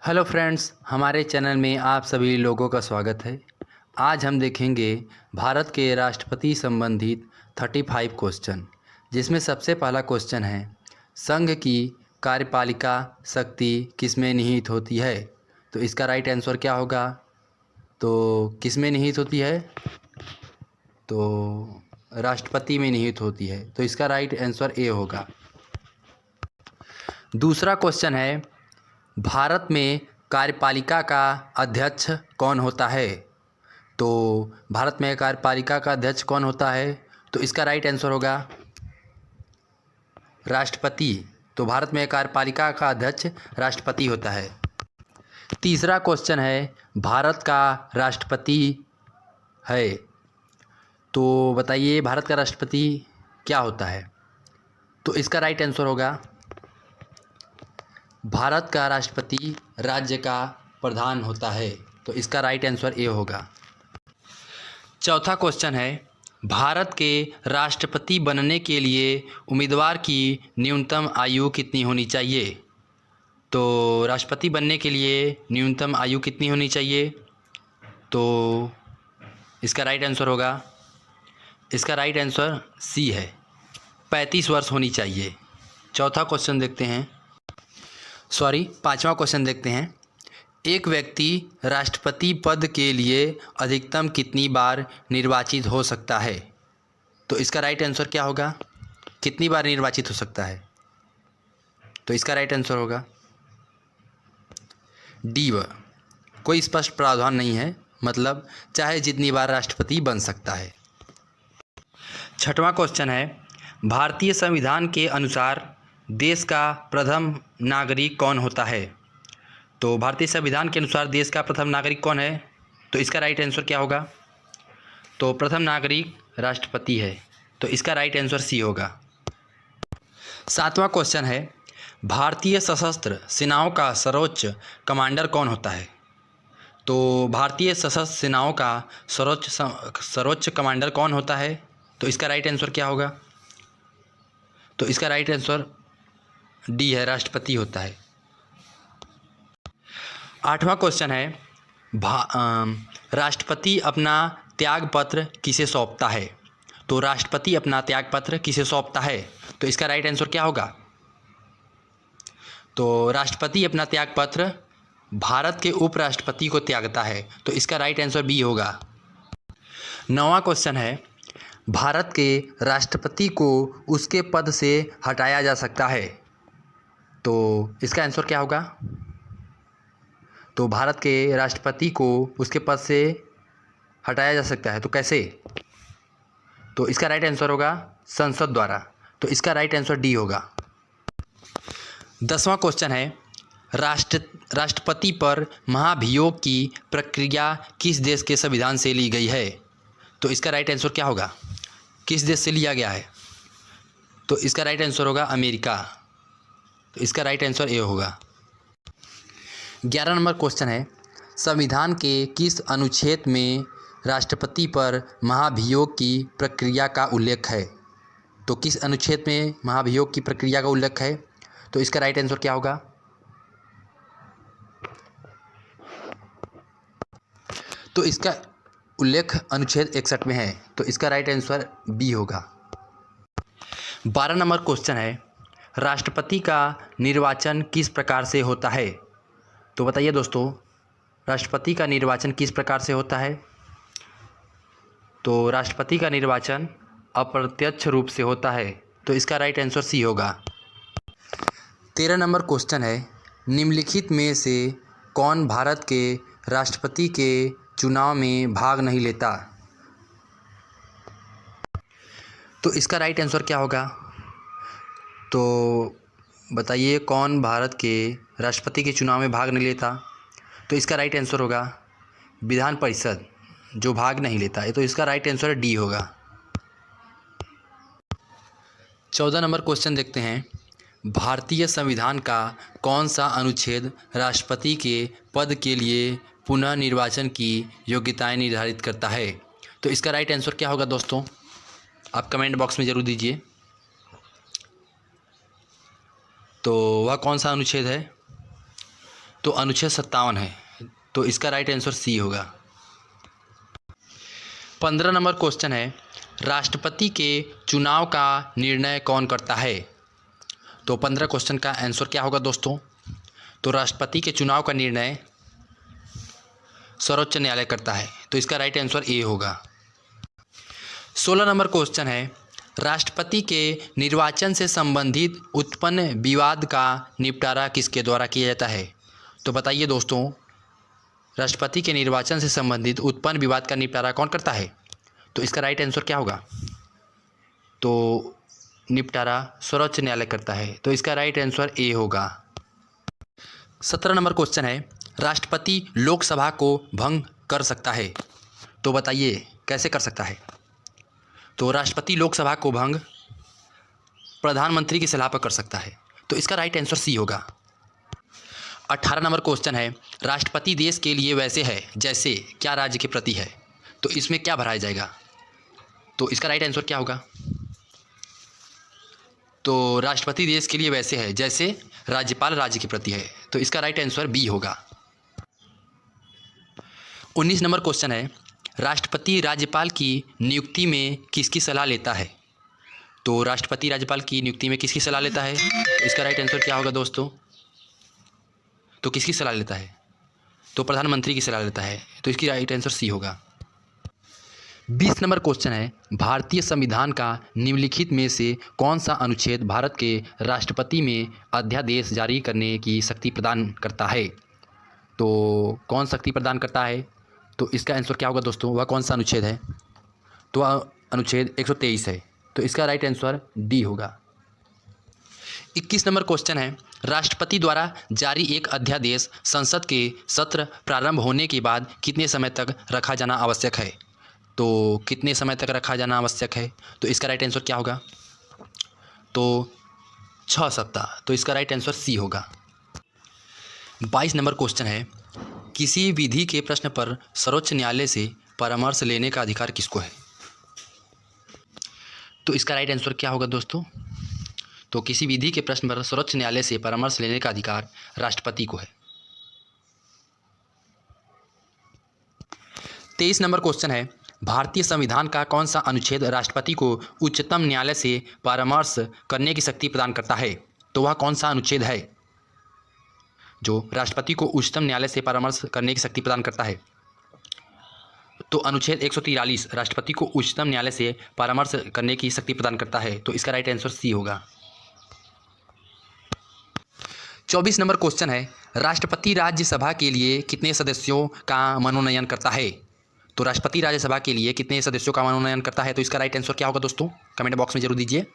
Hello friends, हमारे channel में आप सभी लोगों का स्वागत है। आज हम देखेंगे भारत के राष्ट्रपति संबंधित 35 क्वेश्चन, जिसमें सबसे पहला क्वेश्चन है, संघ की कार्यपालिका शक्ति किसमें निहित होती है? तो इसका राइट आंसर क्या होगा? तो किसमें निहित होती है? तो राष्ट्रपति में निहित होती है। तो इसका राइट आंसर ए होगा। दूसरा क्वेश्चन है, भारत में कार्यपालिका का अध्यक्ष कौन होता है? तो भारत में कार्यपालिका का अध्यक्ष कौन होता है? तो इसका राइट आंसर होगा राष्ट्रपति। तो भारत में कार्यपालिका का अध्यक्ष राष्ट्रपति होता है। तीसरा क्वेश्चन है, भारत का राष्ट्रपति है, तो बताइए भारत का राष्ट्रपति क्या होता है? तो इसका राइट आंसर होगा भारत का राष्ट्रपति राज्य का प्रधान होता है। तो इसका राइट आंसर ए होगा। चौथा क्वेश्चन है, भारत के राष्ट्रपति बनने के लिए उम्मीदवार की न्यूनतम आयु कितनी होनी चाहिए? तो राष्ट्रपति बनने के लिए न्यूनतम आयु कितनी होनी चाहिए? तो इसका राइट आंसर होगा, इसका राइट आंसर सी है, 35 वर्ष होनी चाहिए। चौथा क्वेश्चन देखते हैं, पांचवा क्वेश्चन देखते हैं। एक व्यक्ति राष्ट्रपति पद के लिए अधिकतम कितनी बार निर्वाचित हो सकता है? तो इसका राइट आंसर क्या होगा? कितनी बार निर्वाचित हो सकता है? तो इसका राइट आंसर होगा डी। कोई स्पष्ट प्रावधान नहीं है, मतलब चाहे जितनी बार राष्ट्रपति बन सकता है। छठवां क्वेश्चन है, भारतीय संविधान के अनुसार देश का प्रथम नागरिक कौन होता है? तो भारतीय संविधान के अनुसार देश का प्रथम नागरिक कौन है? तो इसका राइट आंसर क्या होगा? तो प्रथम नागरिक राष्ट्रपति है। तो इसका राइट आंसर सी होगा। सातवां क्वेश्चन है, भारतीय सशस्त्र सेनाओं का सर्वोच्च कमांडर कौन होता है? तो भारतीय सशस्त्र सेनाओं का सर्वोच्च कमांडर कौन होता है? तो इसका राइट आंसर क्या होगा? तो इसका राइट आंसर डी है, राष्ट्रपति होता है। आठवां क्वेश्चन है, राष्ट्रपति अपना त्याग पत्र किसे सौंपता है? तो राष्ट्रपति अपना त्याग पत्र किसे सौंपता है? तो इसका राइट आंसर क्या होगा? तो राष्ट्रपति अपना त्याग पत्र भारत के उपराष्ट्रपति को त्यागता है। तो इसका राइट आंसर बी होगा। नौवां क्वेश्चन है, भारत के राष्ट्रपति को उसके पद से हटाया जा सकता है। तो इसका आंसर क्या होगा? तो भारत के राष्ट्रपति को उसके पद से हटाया जा सकता है। तो कैसे? तो इसका राइट आंसर होगा संसद द्वारा। तो इसका राइट आंसर डी होगा। 10वां क्वेश्चन है, राष्ट्रपति पर महाभियोग की प्रक्रिया किस देश के संविधान से ली गई है? तो इसका राइट आंसर क्या होगा? किस देश से लिया गया है? तो इसका राइट आंसर होगा अमेरिका। तो इसका राइट आंसर ए होगा। 11 नंबर क्वेश्चन है, संविधान के किस अनुच्छेद में राष्ट्रपति पर महाभियोग की प्रक्रिया का उल्लेख है? तो किस अनुच्छेद में महाभियोग की प्रक्रिया का उल्लेख है? तो इसका राइट आंसर क्या होगा? तो इसका उल्लेख अनुच्छेद 61 में है। तो इसका राइट आंसर बी होगा। 12 नंबर क्वेश्चन है, राष्ट्रपति का निर्वाचन किस प्रकार से होता है? तो बताइए दोस्तों, राष्ट्रपति का निर्वाचन किस प्रकार से होता है? तो राष्ट्रपति का निर्वाचन अप्रत्यक्ष रूप से होता है। तो इसका राइट आंसर सी होगा। 13 नंबर क्वेश्चन है, निम्नलिखित में से कौन भारत के राष्ट्रपति के चुनाव में भाग नहीं लेता? तो इसका राइट आंसर क्या होगा? तो बताइए कौन भारत के राष्ट्रपति के चुनाव में भाग नहीं लेता? तो इसका राइट आंसर होगा विधान परिषद, जो भाग नहीं लेता है। तो इसका राइट आंसर डी होगा। 14 नंबर क्वेश्चन देखते हैं, भारतीय संविधान का कौन सा अनुच्छेद राष्ट्रपति के पद के लिए पुनः निर्वाचन की योग्यताएं निर्धारित करता है? तो इसका राइट आंसर क्या होगा दोस्तों? आप कमेंट बॉक्स में ज़रूर दीजिए। तो वह कौन सा अनुच्छेद है? तो अनुच्छेद 57 है, तो इसका राइट आंसर सी होगा। 15 नंबर क्वेश्चन है, राष्ट्रपति के चुनाव का निर्णय कौन करता है? तो 15 क्वेश्चन का आंसर क्या होगा दोस्तों? तो राष्ट्रपति के चुनाव का निर्णय सर्वोच्च न्यायालय करता है, तो इसका राइट आंसर ए होगा। 16 नंबर क्वेश्चन है, राष्ट्रपति के निर्वाचन से संबंधित उत्पन्न विवाद का निपटारा किसके द्वारा किया जाता है? तो बताइए दोस्तों, राष्ट्रपति के निर्वाचन से संबंधित उत्पन्न विवाद का निपटारा कौन करता है? तो इसका राइट आंसर क्या होगा? तो निपटारा सर्वोच्च न्यायालय करता है, तो इसका राइट आंसर ए होगा। 17 नंबर क्वेश्चन है, राष्ट्रपति लोकसभा को भंग कर सकता है, तो बताइए कैसे कर सकता है? तो राष्ट्रपति लोकसभा को भंग प्रधानमंत्री की सलाह पर कर सकता है, तो इसका राइट आंसर सी होगा। 18 नंबर क्वेश्चन है, राष्ट्रपति देश के लिए वैसे है जैसे क्या राज्य के प्रति है? तो इसमें क्या भराया जाएगा? तो इसका राइट आंसर क्या होगा? तो राष्ट्रपति देश के लिए वैसे है जैसे राज्यपाल राज्य के प्रति है, तो इसका राइट आंसर बी होगा। 19 नंबर क्वेश्चन है, राष्ट्रपति राज्यपाल की नियुक्ति में किसकी सलाह लेता है? तो राष्ट्रपति राज्यपाल की नियुक्ति में किसकी सलाह लेता है? तो इसका राइट आंसर क्या होगा दोस्तों? तो किसकी सलाह लेता है? तो प्रधानमंत्री की सलाह लेता है, तो इसकी राइट आंसर सी होगा। 20 नंबर क्वेश्चन है, भारतीय संविधान का निम्नलिखित में से कौन सा अनुच्छेद भारत के राष्ट्रपति में अध्यादेश जारी करने की शक्ति प्रदान करता है? तो कौन शक्ति प्रदान करता है? तो इसका आंसर क्या होगा दोस्तों? वह कौन सा अनुच्छेद है? तो अनुच्छेद 123 है, तो इसका राइट आंसर डी होगा। 21 नंबर क्वेश्चन है, राष्ट्रपति द्वारा जारी एक अध्यादेश संसद के सत्र प्रारंभ होने के बाद कितने समय तक रखा जाना आवश्यक है? तो कितने समय तक रखा जाना आवश्यक है? तो इसका राइट आंसर क्या होगा? तो 6 सप्ताह, तो इसका राइट आंसर सी होगा। 22 नंबर क्वेश्चन है, किसी विधि के प्रश्न पर सर्वोच्च न्यायालय से परामर्श लेने का अधिकार किसको है? तो इसका राइट आंसर क्या होगा दोस्तों? तो किसी विधि के प्रश्न पर सर्वोच्च न्यायालय से परामर्श लेने का अधिकार राष्ट्रपति को है। 23 नंबर क्वेश्चन है, भारतीय संविधान का कौन सा अनुच्छेद राष्ट्रपति को उच्चतम न्यायालय से परामर्श करने की शक्ति प्रदान करता है? तो वह कौन सा अनुच्छेद है जो राष्ट्रपति को उच्चतम न्यायालय से परामर्श करने की शक्ति प्रदान करता है? तो अनुच्छेद 143 राष्ट्रपति को उच्चतम न्यायालय से परामर्श करने की शक्ति प्रदान करता है, तो इसका राइट आंसर सी होगा। 24 नंबर क्वेश्चन है, राष्ट्रपति राज्यसभा के लिए कितने सदस्यों का मनोनयन करता है? तो राष्ट्रपति राज्यसभा के लिए कितने सदस्यों का मनोनयन करता है? तो इसका राइट आंसर क्या होगा दोस्तों? कमेंट बॉक्स में जरूर दीजिए।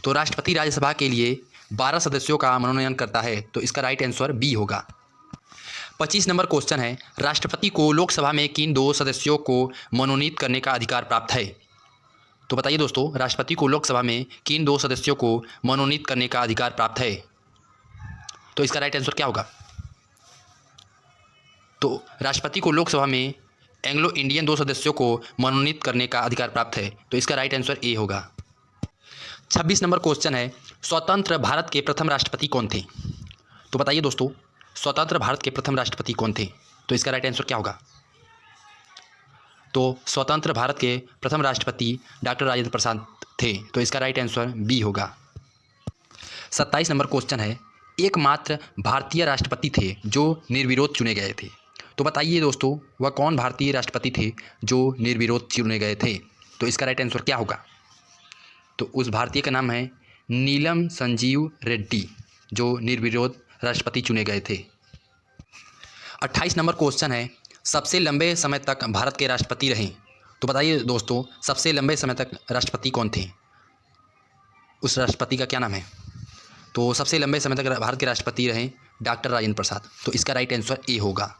तो राष्ट्रपति राज्यसभा के लिए 12 सदस्यों का मनोनयन करता है, तो इसका राइट आंसर बी होगा। 25 नंबर क्वेश्चन है, राष्ट्रपति को लोकसभा में किन 2 सदस्यों को मनोनीत करने का अधिकार प्राप्त है? तो बताइए दोस्तों, राष्ट्रपति को लोकसभा में किन 2 सदस्यों को मनोनीत करने का अधिकार प्राप्त है? तो इसका राइट आंसर क्या होगा? तो राष्ट्रपति को लोकसभा में एंग्लो इंडियन 2 सदस्यों को मनोनीत करने का अधिकार प्राप्त है, तो इसका राइट आंसर ए होगा। 26 नंबर क्वेश्चन है, स्वतंत्र भारत के प्रथम राष्ट्रपति कौन थे? तो बताइए दोस्तों, स्वतंत्र भारत के प्रथम राष्ट्रपति कौन थे? तो इसका राइट आंसर क्या होगा? तो स्वतंत्र भारत के प्रथम राष्ट्रपति डॉक्टर राजेंद्र प्रसाद थे, तो इसका राइट आंसर बी होगा। 27 नंबर क्वेश्चन है, एकमात्र भारतीय राष्ट्रपति थे जो निर्विरोध चुने गए थे। तो बताइए दोस्तों, वह कौन भारतीय राष्ट्रपति थे जो निर्विरोध चुने गए थे? तो इसका राइट आंसर क्या होगा? तो उस भारतीय का नाम है नीलम संजीव रेड्डी, जो निर्विरोध राष्ट्रपति चुने गए थे। 28 नंबर क्वेश्चन है, सबसे लंबे समय तक भारत के राष्ट्रपति रहे। तो बताइए दोस्तों, सबसे लंबे समय तक राष्ट्रपति कौन थे? उस राष्ट्रपति का क्या नाम है? तो सबसे लंबे समय तक भारत के राष्ट्रपति रहे डॉक्टर राजेंद्र प्रसाद, तो इसका राइट आंसर ए होगा।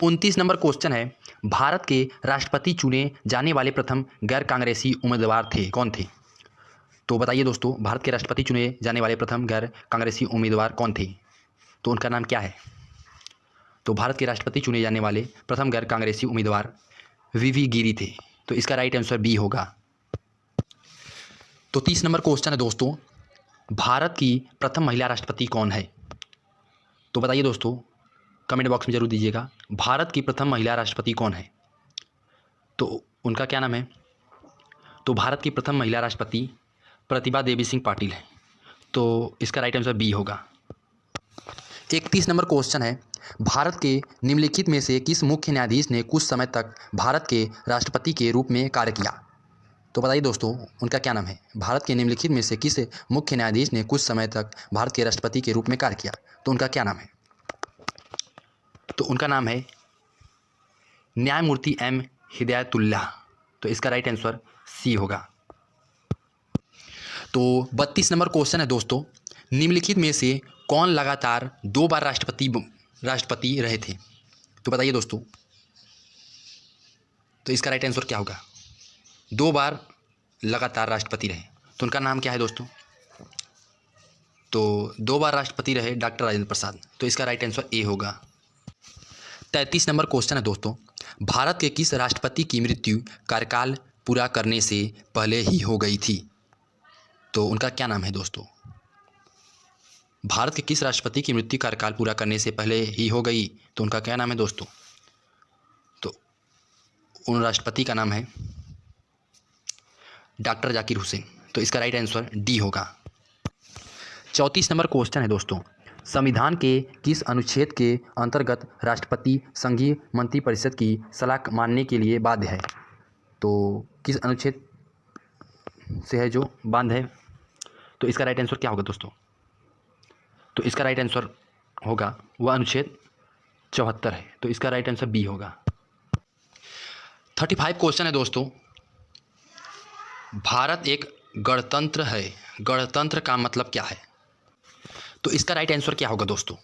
29 नंबर क्वेश्चन है, भारत के राष्ट्रपति चुने जाने वाले प्रथम गैर कांग्रेसी उम्मीदवार थे, कौन थे? तो बताइए दोस्तों, भारत के राष्ट्रपति चुने जाने वाले प्रथम गैर कांग्रेसी उम्मीदवार कौन थे? तो उनका नाम क्या है? तो भारत के राष्ट्रपति चुने जाने वाले प्रथम गैर कांग्रेसी उम्मीदवार वीवी गिरी थे, तो इसका राइट आंसर बी होगा। तो 30 नंबर क्वेश्चन है दोस्तों, भारत की प्रथम महिला राष्ट्रपति कौन है? तो बताइए दोस्तों, कमेंट बॉक्स में ज़रूर दीजिएगा, भारत की प्रथम महिला राष्ट्रपति कौन है? तो उनका क्या नाम है? तो भारत की प्रथम महिला राष्ट्रपति प्रतिभा देवी सिंह पाटिल है। तो इसका राइट आंसर बी होगा। 31 नंबर क्वेश्चन है, भारत के निम्नलिखित में से किस मुख्य न्यायाधीश ने कुछ समय तक भारत के राष्ट्रपति के रूप में कार्य किया? तो बताइए दोस्तों, उनका क्या नाम है? भारत के निम्नलिखित में से किस मुख्य न्यायाधीश ने कुछ समय तक भारत के राष्ट्रपति के रूप में कार्य किया? तो उनका क्या नाम है? तो उनका नाम है न्यायमूर्ति एम हिदायतुल्लाह। तो इसका राइट आंसर सी होगा। तो 32 नंबर क्वेश्चन है दोस्तों, निम्नलिखित में से कौन लगातार 2 बार राष्ट्रपति रहे थे? तो बताइए दोस्तों, तो इसका राइट आंसर क्या होगा? 2 बार लगातार राष्ट्रपति रहे, तो उनका नाम क्या है दोस्तों? तो 2 बार राष्ट्रपति रहे डॉक्टर राजेंद्र प्रसाद। तो इसका राइट आंसर ए होगा। 33 नंबर क्वेश्चन है दोस्तों, भारत के किस राष्ट्रपति की मृत्यु कार्यकाल पूरा करने से पहले ही हो गई थी? तो उनका क्या नाम है दोस्तों? भारत के किस राष्ट्रपति की मृत्यु कार्यकाल पूरा करने से पहले ही हो गई? तो उनका क्या नाम है दोस्तों? तो उन राष्ट्रपति का नाम है डॉक्टर जाकिर हुसैन। तो इसका राइट आंसर डी होगा। 34 नंबर क्वेश्चन है दोस्तों, संविधान के किस अनुच्छेद के अंतर्गत राष्ट्रपति संघीय मंत्रिपरिषद की सलाह मानने के लिए बाध्य है? तो किस अनुच्छेद से है जो बाध्य है? तो इसका राइट आंसर क्या होगा दोस्तों? तो इसका राइट आंसर होगा वह अनुच्छेद 74 है। तो इसका राइट आंसर बी होगा। 35 क्वेश्चन है दोस्तों, भारत एक गणतंत्र है, गणतंत्र का मतलब क्या है? तो इसका राइट आंसर क्या होगा दोस्तों?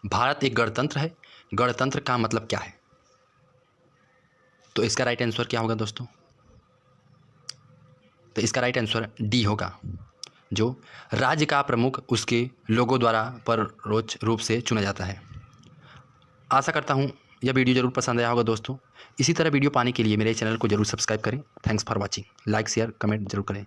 भारत एक गणतंत्र है, गणतंत्र का मतलब क्या है? तो इसका राइट आंसर क्या होगा दोस्तों? तो इसका राइट आंसर डी होगा, जो राज्य का प्रमुख उसके लोगों द्वारा परोक्ष रूप से चुना जाता है। आशा करता हूँ यह वीडियो ज़रूर पसंद आया होगा दोस्तों। इसी तरह वीडियो पाने के लिए मेरे चैनल को जरूर सब्सक्राइब करें। Thanks for watching. Like share comment जरूर करें।